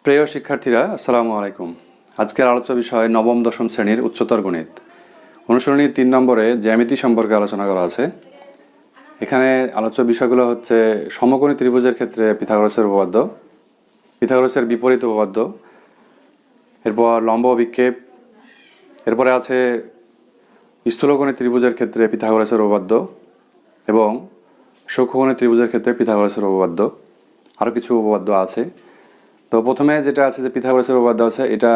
প্রিয় শিক্ষার্থীরা, আসসালামু আলাইকুম। আজকের আলোচ্য বিষয় নবম দশম শ্রেণীর উচ্চতর গণিত অনুসরণী 3 নম্বরে জ্যামিতি সম্পর্কে আলোচনা করা আছে। এখানে আলোচ্য বিষয়গুলো হচ্ছে সমকোণী ত্রিভুজের ক্ষেত্রে পিথাগোরাসের উপপাদ্য, পিথাগোরাসের বিপরীত উপপাদ্য, এরপর লম্ব অভিক্ষেপ, এরপরে আছে স্থূলকোণী ত্রিভুজের ক্ষেত্রে পিথাগোরাসের উপপাদ্য এবং সূক্ষ্মকোণী ত্রিভুজের ক্ষেত্রে পিথাগোরাসের উপপাদ্য। আরও কিছু উপপাদ্য আছে। তো প্রথমে যেটা আছে যে পিথাগোরাসের উপপাদ্য আছে, এটা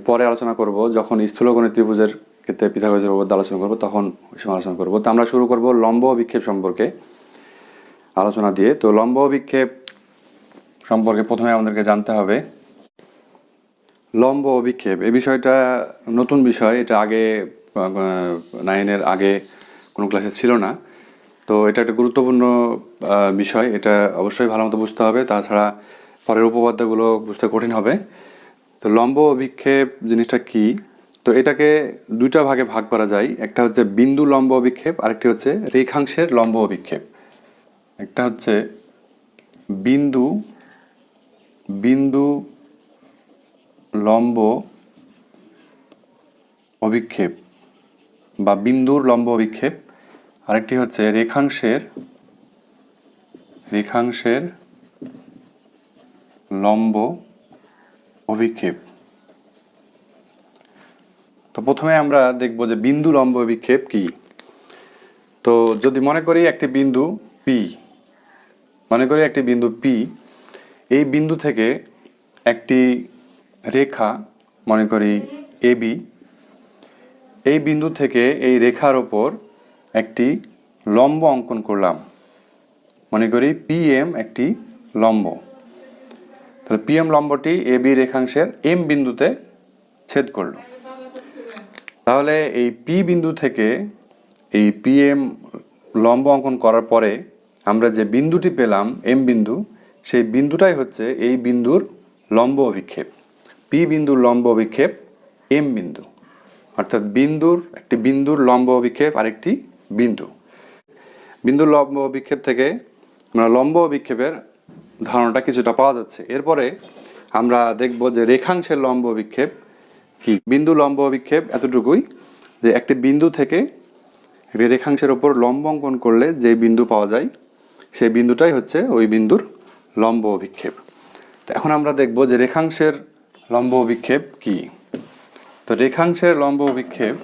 পরে আলোচনা করব। যখন স্থূলকোণী ত্রিভুজের ক্ষেত্রে পিথাগোরাসের উপপাদ্য আলোচনা করব তখন ওই সময় আলোচনা করব। তো আমরা শুরু করব লম্ব অভিক্ষেপ সম্পর্কে আলোচনা দিয়ে। তো লম্ব অভিক্ষেপ সম্পর্কে প্রথমে আমাদেরকে জানতে হবে লম্ব অভিক্ষেপ। এই বিষয়টা নতুন বিষয়, এটা আগে 9-এর আগে কোনো ক্লাসে ছিল না। তো এটা একটা গুরুত্বপূর্ণ বিষয়, এটা অবশ্যই ভালো মতো বুঝতে হবে, তাছাড়া পরের উপপাদ্যগুলো বুঝতে কঠিন হবে। তো লম্ব অভিক্ষেপ জিনিসটা কি? তো এটাকে দুইটা ভাগে ভাগ করা যায়। একটা হচ্ছে বিন্দু লম্ব অভিক্ষেপ, আরেকটি হচ্ছে রেখাংশের লম্ব অভিক্ষেপ। একটা হচ্ছে বিন্দু বিন্দু লম্ব অভিক্ষেপ বা বিন্দুর লম্ব অভিক্ষেপ, আরেকটি হচ্ছে রেখাংশের লম্ব অভিক্ষেপ। তো প্রথমে আমরা দেখব যে বিন্দু লম্ব অভিক্ষেপ কি। তো যদি মনে করি একটি বিন্দু পি, এই বিন্দু থেকে একটি রেখা মনে করি এবি, এই বিন্দু থেকে এই রেখার ওপর একটি লম্ব অঙ্কন করলাম, মনে করি পিএম একটি লম্ব। তাহলে পিএম লম্বটি এবি রেখাংশের এম বিন্দুতে ছেদ করল। তাহলে এই পি বিন্দু থেকে এই পিএম লম্ব অঙ্কন করার পরে আমরা যে বিন্দুটি পেলাম এম বিন্দু, সেই বিন্দুটাই হচ্ছে এই বিন্দুর লম্ব অভিক্ষেপ। পি বিন্দুর লম্ব অভিক্ষেপ এম বিন্দু, অর্থাৎ একটি বিন্দুর লম্ব অভিক্ষেপ আরেকটি বিন্দুর লম্ব অভিক্ষেপ থেকে আমরা লম্ব অভিক্ষেপের ধারণাটা কিছুটা পাওয়া যাচ্ছে। এরপরে আমরা দেখব যে রেখাংশের লম্ব অভিক্ষেপ কি। বিন্দু লম্ব অভিক্ষেপ এতটুকুই যে একটি বিন্দু থেকে রেখাংশের ওপর লম্ব অঙ্কন করলে যে বিন্দু পাওয়া যায় সেই বিন্দুটাই হচ্ছে ওই বিন্দুর লম্ব অভিক্ষেপ। তো এখন আমরা দেখব যে রেখাংশের লম্ব অভিক্ষেপ কি। তো রেখাংশের লম্ব অভিক্ষেপ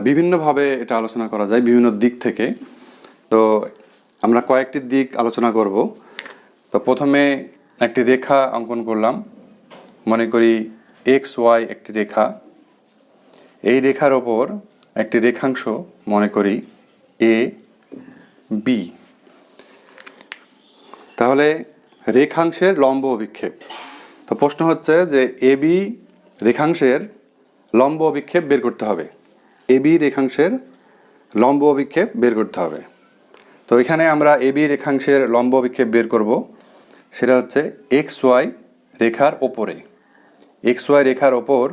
বিভিন্নভাবে এটা আলোচনা করা যায়, বিভিন্ন দিক থেকে। তো আমরা কয়েকটি দিক আলোচনা করব। তো প্রথমে একটি রেখা অঙ্কন করলাম, মনে করি এক্স ওয়াই একটি রেখা। এই রেখার ওপর একটি রেখাংশ মনে করি এ বি। তাহলে রেখাংশের লম্ব অভিক্ষেপ। তো প্রশ্ন হচ্ছে যে এবি রেখাংশের লম্ব অভিক্ষেপ বের করতে হবে। এবি রেখাংশের লম্ব অভিক্ষেপ বের করতে হবে। তো এখানে আমরা এবি রেখাংশের লম্ব অভিক্ষেপ বের করব, সেটা হচ্ছে এক্স ওয়াই রেখার ওপরে। এক্স ওয়াই রেখার ওপর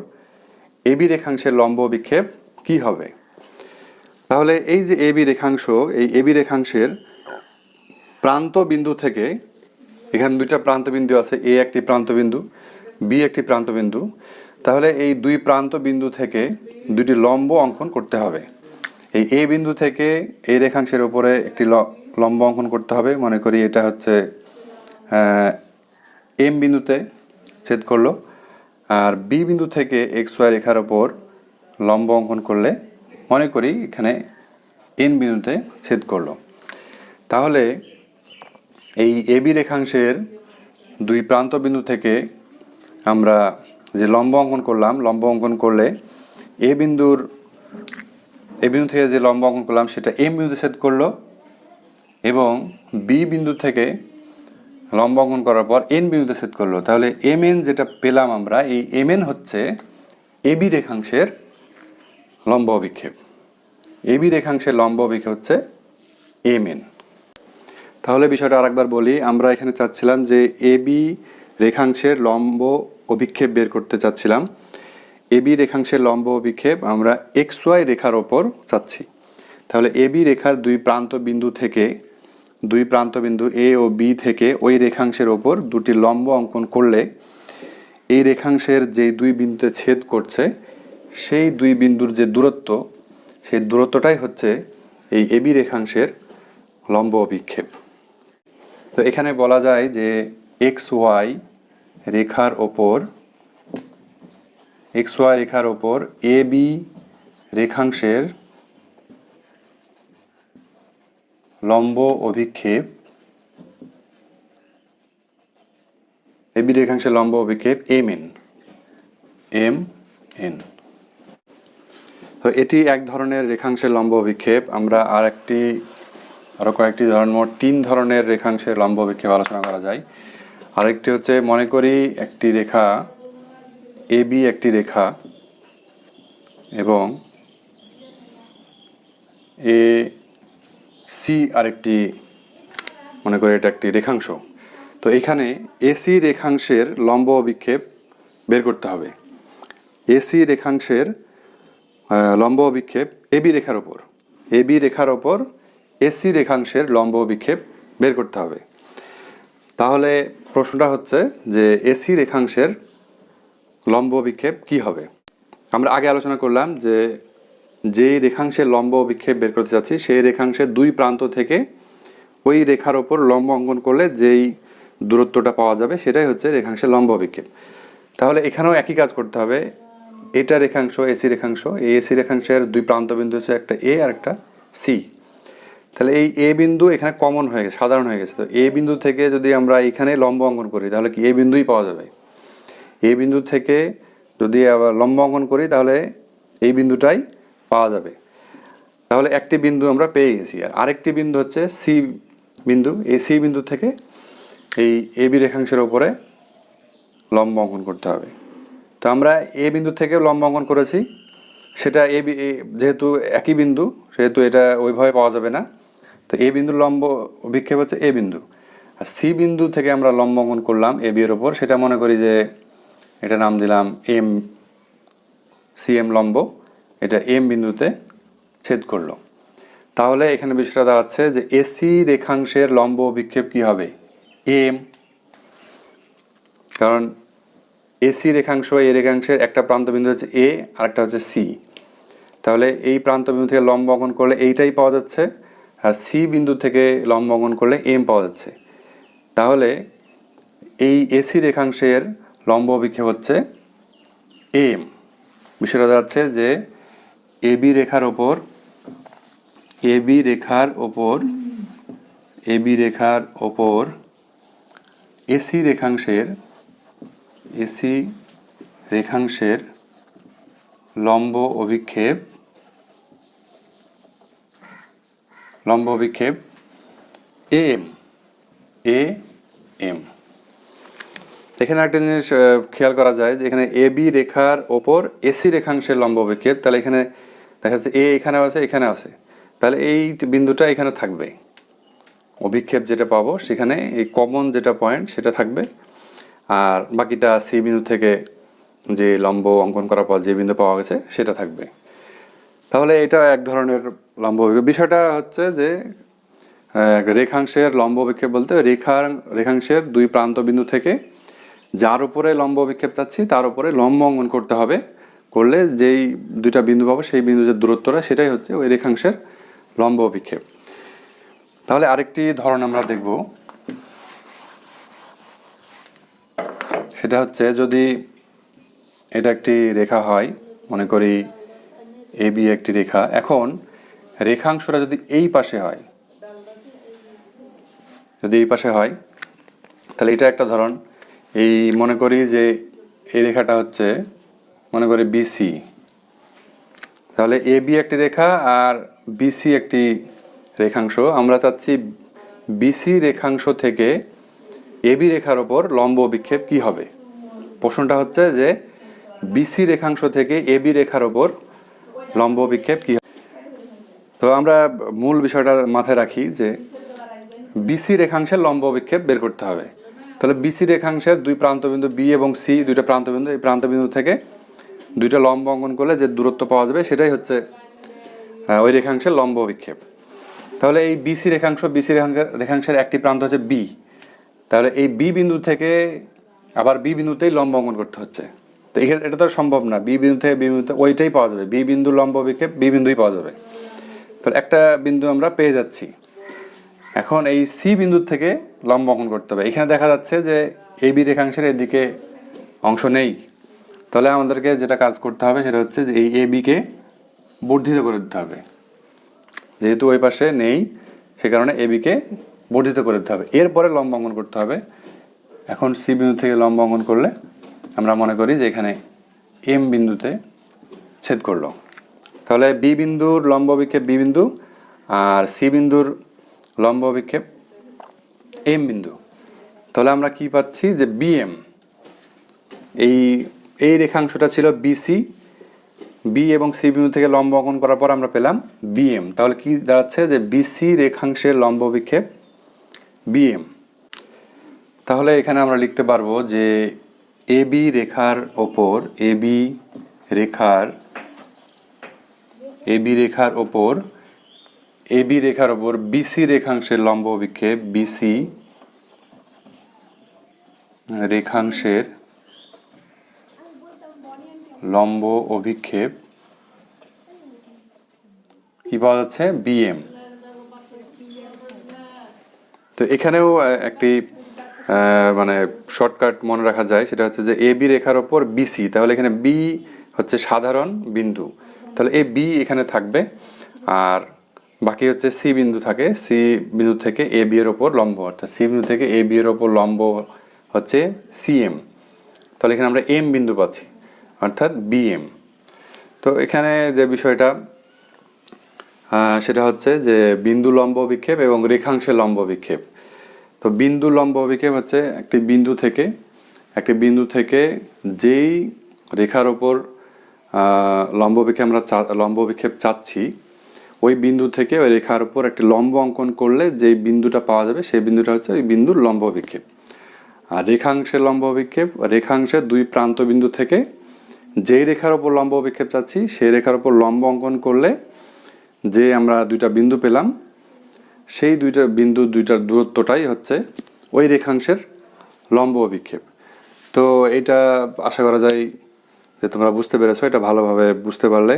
এবি রেখাংশের লম্ব অভিক্ষেপ কি হবে? তাহলে এই যে এবি রেখাংশ, এই এবি রেখাংশের প্রান্ত বিন্দু থেকে, এখানে দুইটা প্রান্ত বিন্দু আছে, এ একটি প্রান্ত বিন্দু, বি একটি প্রান্ত বিন্দু। তাহলে এই দুই প্রান্ত বিন্দু থেকে দুটি লম্ব অঙ্কন করতে হবে। এই এ বিন্দু থেকে এই রেখাংশের উপরে একটি লম্ব অঙ্কন করতে হবে, মনে করি এটা হচ্ছে এম বিন্দুতে ছেদ করলো। আর বি বিন্দু থেকে এক্স ওয়াই রেখার ওপর লম্ব অঙ্কন করলে মনে করি এখানে এন বিন্দুতে ছেদ করলো। তাহলে এই এবি রেখাংশের দুই প্রান্ত বিন্দু থেকে আমরা যে লম্ব অঙ্কন করলাম, লম্ব অঙ্কন করলে এ বিন্দু থেকে যে লম্ব অঙ্কন করলাম সেটা এম বিন্দুতে ছেদ করলো, এবং বি বিন্দু থেকে লম্ব অঙ্কন করার পর এন বিন্দুতে ছেদ করলো। তাহলে এম এন যেটা পেলাম আমরা, এই এম এন হচ্ছে এবি রেখাংশের লম্ব অভিক্ষেপ। এবি রেখাংশের লম্ব অভিক্ষেপ হচ্ছে এম এন। তাহলে বিষয়টা আরেকবার বলি, আমরা এখানে চাচ্ছিলাম যে এবি রেখাংশের লম্ব অভিক্ষেপ বের করতে চাচ্ছিলাম। এবি রেখাংশের লম্ব অভিক্ষেপ আমরা এক্স ওয়াই রেখার ওপর চাচ্ছি। তাহলে এবি রেখার দুই প্রান্ত বিন্দু থেকে দুই প্রান্তবিন্দু এ ও বি থেকে ওই রেখাংশের ওপর দুটি লম্ব অঙ্কন করলে এই রেখাংশের যে দুই বিন্দুতে ছেদ করছে সেই দুই বিন্দুর যে দূরত্ব, সেই দূরত্বটাই হচ্ছে এই এবি রেখাংশের লম্ব অভিক্ষেপ। তো এখানে বলা যায় যে এক্স ওয়াই রেখার ওপর এ বি রেখাংশের লম্ব অভিক্ষেপ, এবি রেখাংশের লম্ব অভিক্ষেপ এম এন। তো এটি এক ধরনের রেখাংশের লম্ব অভিক্ষেপ। আমরা আরো কয়েকটি ধরনের, মোট 3 ধরনের রেখাংশের লম্ব অভিক্ষেপ আলোচনা করা যায়। আরেকটি হচ্ছে, মনে করি একটি রেখা এবি একটি রেখা এবং এ সি আরেকটি, মনে করি এটা একটি রেখাংশ। তো এখানে এসি রেখাংশের লম্ব অভিক্ষেপ বের করতে হবে। এসি রেখাংশের লম্ব অভিক্ষেপ এবি রেখার ওপর এসি রেখাংশের লম্ব অভিক্ষেপ বের করতে হবে। তাহলে প্রশ্নটা হচ্ছে যে এসি রেখাংশের লম্ব অভিক্ষেপ কি হবে। আমরা আগে আলোচনা করলাম যে যেই রেখাংশের লম্ব অভিক্ষেপ বের করতে চাচ্ছি সেই রেখাংশের দুই প্রান্ত থেকে ওই রেখার ওপর লম্ব অঙ্কন করলে যেই দূরত্বটা পাওয়া যাবে সেটাই হচ্ছে রেখাংশের লম্ব অভিক্ষেপ। তাহলে এখানেও একই কাজ করতে হবে। এটা রেখাংশ, এসি রেখাংশ, এই এসি রেখাংশের দুই প্রান্ত বিন্দু হচ্ছে একটা এ আর একটা সি। তাহলে এই এ বিন্দু এখানে কমন হয়ে গেছে, সাধারণ হয়ে গেছে। তো এ বিন্দু থেকে যদি আমরা এখানে লম্ব অঙ্কন করি তাহলে কি এ বিন্দুই পাওয়া যাবে। এ বিন্দু থেকে যদি আবার লম্ব অঙ্কন করি তাহলে এই বিন্দুটাই পাওয়া যাবে। তাহলে একটি বিন্দু আমরা পেয়ে গেছি। আর আরেকটি বিন্দু হচ্ছে সি বিন্দু। এই সি বিন্দু থেকে এই এবি রেখাংশের ওপরে লম্ব অঙ্কন করতে হবে। তো আমরা এ বিন্দু থেকে লম্ব অঙ্কন করেছি, সেটা যেহেতু একই বিন্দু সেহেতু এটা ওইভাবে পাওয়া যাবে না। তো এ বিন্দুর লম্ব অভিক্ষেপ হচ্ছে এ বিন্দু। আর সি বিন্দু থেকে আমরা লম্ব অঙ্কন করলাম এ বি এর ওপর, সেটা মনে করি যে এটা নাম দিলাম এম, সি এম লম্ব, এটা এম বিন্দুতে ছেদ করলো। তাহলে এখানে বিষয়টা দাঁড়াচ্ছে যে এসি রেখাংশের লম্ব অভিক্ষেপ কি হবে, এম। কারণ এসি রেখাংশ, এই রেখাংশের একটা প্রান্ত বিন্দু হচ্ছে এ আর একটা হচ্ছে সি। তাহলে এই প্রান্ত বিন্দু থেকে লম্ব অঙ্কন করলে এইটাই পাওয়া যাচ্ছে, আর সি বিন্দু থেকে লম্ব অঙ্কন করলে এম পাওয়া যাচ্ছে। তাহলে এই এসি রেখাংশের লম্ব অভিক্ষেপ হচ্ছে এম। বিষয়টা দাঁড়াচ্ছে যে এবি রেখার ওপর এসি রেখাংশের লম্ব অভিক্ষেপ এম। এখানে একটা জিনিস খেয়াল করা যায় যে এখানে এবি রেখার ওপর এসি রেখাংশের লম্ব অভিক্ষেপ, তাহলে এখানে দেখা যাচ্ছে এ এখানে আছে, এখানে আছে, তাহলে এই বিন্দুটা এখানে থাকবে। অভিক্ষেপ যেটা পাবো সেখানে এই কমন যেটা পয়েন্ট সেটা থাকবে, আর বাকিটা সি বিন্দু থেকে যে লম্ব অঙ্কন করার পর যে বিন্দু পাওয়া গেছে সেটা থাকবে। তাহলে এটা এক ধরনের লম্ব অভিক্ষেপ। বিষয়টা হচ্ছে যে রেখাংশের লম্ব অভিক্ষেপ বলতে রেখাংশের দুই প্রান্ত বিন্দু থেকে যার উপরে লম্ব অভিক্ষেপ চাচ্ছি তার উপরে লম্ব অঙ্কন করতে হবে। করলে যেই দুইটা বিন্দু পাবো সেই বিন্দু যে দূরত্বটা সেটাই হচ্ছে ওই রেখাংশের লম্ব অভিক্ষেপ। তাহলে আরেকটি ধরন আমরা দেখব, সেটা হচ্ছে যদি এটা একটি রেখা হয়, মনে করি এ বি একটি রেখা। এখন রেখাংশটা যদি এই পাশে হয়, তাহলে এটা একটা ধরন। এই মনে করি যে এই রেখাটা হচ্ছে মনে করি বিসি। তাহলে এ বি একটি রেখা আর বিসি একটি রেখাংশ। আমরা চাচ্ছি বিসি রেখাংশ থেকে এবি রেখার ওপর লম্ব অভিক্ষেপ কি হবে। প্রশ্নটা হচ্ছে যে বিসি রেখাংশ থেকে এবি রেখার ওপর লম্ব অভিক্ষেপ কি হবে। তো আমরা মূল বিষয়টা মাথায় রাখি যে বিসি রেখাংশের লম্ব অভিক্ষেপ বের করতে হবে। তাহলে বিসি রেখাংশের দুই প্রান্তবিন্দু বি এবং সি, দুইটা প্রান্তবিন্দু, এই প্রান্তবিন্দু থেকে দুইটা লম্ব অঙ্কন করলে যে দূরত্ব পাওয়া যাবে সেটাই হচ্ছে ওই রেখাংশের লম্ব অভিক্ষেপ। তাহলে এই বিসি রেখাংশের একটি প্রান্ত হচ্ছে বি। তাহলে এই বি বিন্দু থেকে আবার বি বিন্দুতেই লম্ব অঙ্কন করতে হচ্ছে। তো এটা তো সম্ভব না, বি বিন্দু থেকে বি বিন্দুতে ওইটাই পাওয়া যাবে, বি বিন্দু লম্ব বিক্ষেপ বি বিন্দুই পাওয়া যাবে। তাহলে একটা বিন্দু আমরা পেয়ে যাচ্ছি। এখন এই সি বিন্দু থেকে লম্ব অঙ্কন করতে হবে। এখানে দেখা যাচ্ছে যে এই বি রেখাংশের এদিকে অংশ নেই। তাহলে আমাদেরকে যেটা কাজ করতে হবে সেটা হচ্ছে যে এই এ বিকে বর্ধিত করে দিতে হবে। যেহেতু ওই পাশে নেই সে কারণে এ বিকে বর্ধিত করে দিতে হবে, এরপরে লম্ব অঙ্কন করতে হবে। এখন সি বিন্দু থেকে লম্ব অঙ্কন করলে আমরা মনে করি যে এখানে এম বিন্দুতে ছেদ করলো। তাহলে বি বিন্দুর লম্ব বিক্ষেপ বি বিন্দু আর সি বিন্দুর লম্ব বিক্ষেপ এম বিন্দু। তাহলে আমরা কি পাচ্ছি যে বিএম, এই রেখাংশটা ছিল বিসি, বি এবং সি বিন্দু থেকে লম্ব অঙ্কন করার পর আমরা পেলাম বিএম। তাহলে কি দাঁড়াচ্ছে যে বিসি রেখাংশের লম্ব বিক্ষেপ বিএম। তাহলে এখানে আমরা লিখতে পারবো যে এবি রেখার ওপর এবি রেখার ওপর বিসি রেখাংশের লম্ব বিক্ষেপ বিসি রেখাংশের লম্ব অভিক্ষেপ কি পাওয়া যাচ্ছে বিএম। তো এখানেও একটি মানে শর্টকাট মনে রাখা যায়, সেটা হচ্ছে যে এ বি রেখার ওপর বিসি। তাহলে এখানে বি হচ্ছে সাধারণ বিন্দু, তাহলে এই বি এখানে থাকবে আর বাকি হচ্ছে সি বিন্দু থাকে, সি বিন্দু থেকে এ বি এর ওপর লম্ব, অর্থাৎ সি বিন্দু থেকে এ বি এর ওপর লম্ব হচ্ছে সিএম। তাহলে এখানে আমরা এম বিন্দু পাচ্ছি অর্থাৎ বিএম। তো এখানে যে বিষয়টা সেটা হচ্ছে যে বিন্দু লম্ব বিক্ষেপ এবং রেখাংশের লম্ব বিক্ষেপ। তো বিন্দু লম্ব বিক্ষেপ হচ্ছে একটি বিন্দু থেকে যেই রেখার ওপর লম্ব বিক্ষেপ চাচ্ছি ওই বিন্দু থেকে ওই রেখার উপর একটি লম্ব অঙ্কন করলে যে বিন্দুটা পাওয়া যাবে সেই বিন্দুটা হচ্ছে ওই বিন্দুর লম্ব বিক্ষেপ। আর রেখাংশের লম্ব বিক্ষেপ, রেখাংশের দুই প্রান্ত বিন্দু থেকে যেই রেখার উপর লম্ব বিক্ষেপ চাচ্ছি সেই রেখার উপর লম্ব অঙ্কন করলে যে আমরা দুইটা বিন্দু পেলাম সেই দুইটার দূরত্বটাই হচ্ছে ওই রেখাংশের লম্ব বিক্ষেপ। তো এটা আশা করা যায় যে তোমরা বুঝতে পেরেছো, এটা ভালোভাবে বুঝতে পারলে